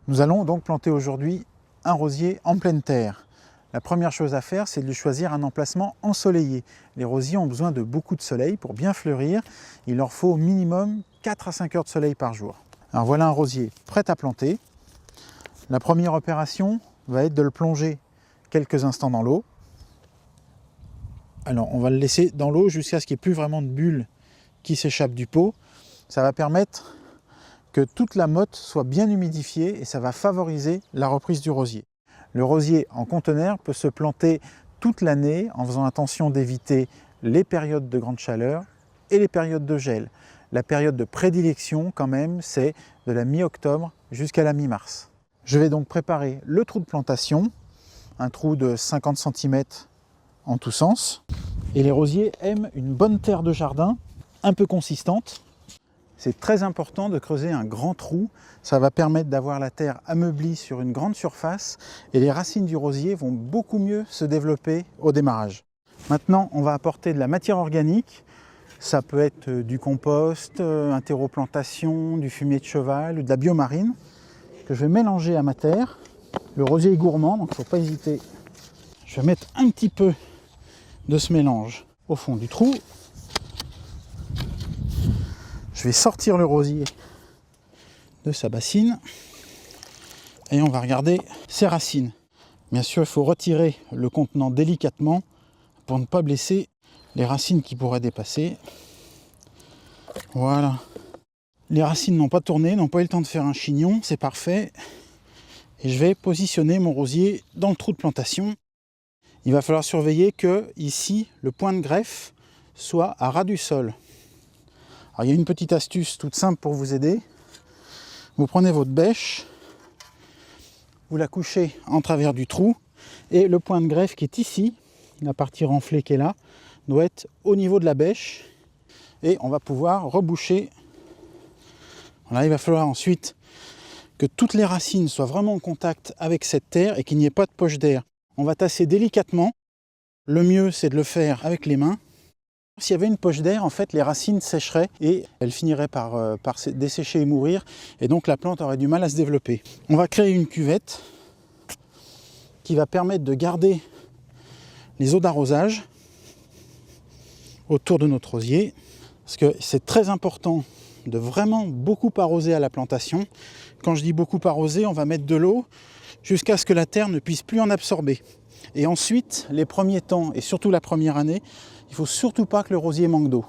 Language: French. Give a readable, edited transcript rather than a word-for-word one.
Nous allons donc planter aujourd'hui un rosier en pleine terre. La première chose à faire, c'est de lui choisir un emplacement ensoleillé. Les rosiers ont besoin de beaucoup de soleil pour bien fleurir. Il leur faut au minimum 4 à 5 heures de soleil par jour. Alors voilà un rosier prêt à planter. La première opération va être de le plonger quelques instants dans l'eau. Alors on va le laisser dans l'eau jusqu'à ce qu'il n'y ait plus vraiment de bulles qui s'échappent du pot. Ça va permettre que toute la motte soit bien humidifiée et ça va favoriser la reprise du rosier. Le rosier en conteneur peut se planter toute l'année en faisant attention d'éviter les périodes de grande chaleur et les périodes de gel. La période de prédilection quand même, c'est de la mi-octobre jusqu'à la mi-mars. Je vais donc préparer le trou de plantation, un trou de 50 cm en tous sens. Et les rosiers aiment une bonne terre de jardin, un peu consistante. C'est très important de creuser un grand trou, ça va permettre d'avoir la terre ameublie sur une grande surface et les racines du rosier vont beaucoup mieux se développer au démarrage. Maintenant, on va apporter de la matière organique, ça peut être du compost, un terreau plantation, du fumier de cheval ou de la biomarine que je vais mélanger à ma terre. Le rosier est gourmand, donc il ne faut pas hésiter. Je vais mettre un petit peu de ce mélange au fond du trou. Je vais sortir le rosier de sa bassine et on va regarder ses racines. Bien sûr, il faut retirer le contenant délicatement pour ne pas blesser les racines qui pourraient dépasser. Voilà. Les racines n'ont pas tourné, n'ont pas eu le temps de faire un chignon, c'est parfait. Et je vais positionner mon rosier dans le trou de plantation. Il va falloir surveiller que ici, le point de greffe soit à ras du sol. Alors, il y a une petite astuce toute simple pour vous aider. Vous prenez votre bêche, vous la couchez en travers du trou et le point de greffe qui est ici, la partie renflée qui est là, doit être au niveau de la bêche et on va pouvoir reboucher. Voilà, il va falloir ensuite que toutes les racines soient vraiment en contact avec cette terre et qu'il n'y ait pas de poche d'air. On va tasser délicatement. Le mieux, c'est de le faire avec les mains. S'il y avait une poche d'air, en fait, les racines sécheraient et elles finiraient par dessécher et mourir. Et donc, la plante aurait du mal à se développer. On va créer une cuvette qui va permettre de garder les eaux d'arrosage autour de notre rosier. Parce que c'est très important de vraiment beaucoup arroser à la plantation. Quand je dis beaucoup arroser, on va mettre de l'eau jusqu'à ce que la terre ne puisse plus en absorber. Et ensuite, les premiers temps, et surtout la première année, il ne faut surtout pas que le rosier manque d'eau.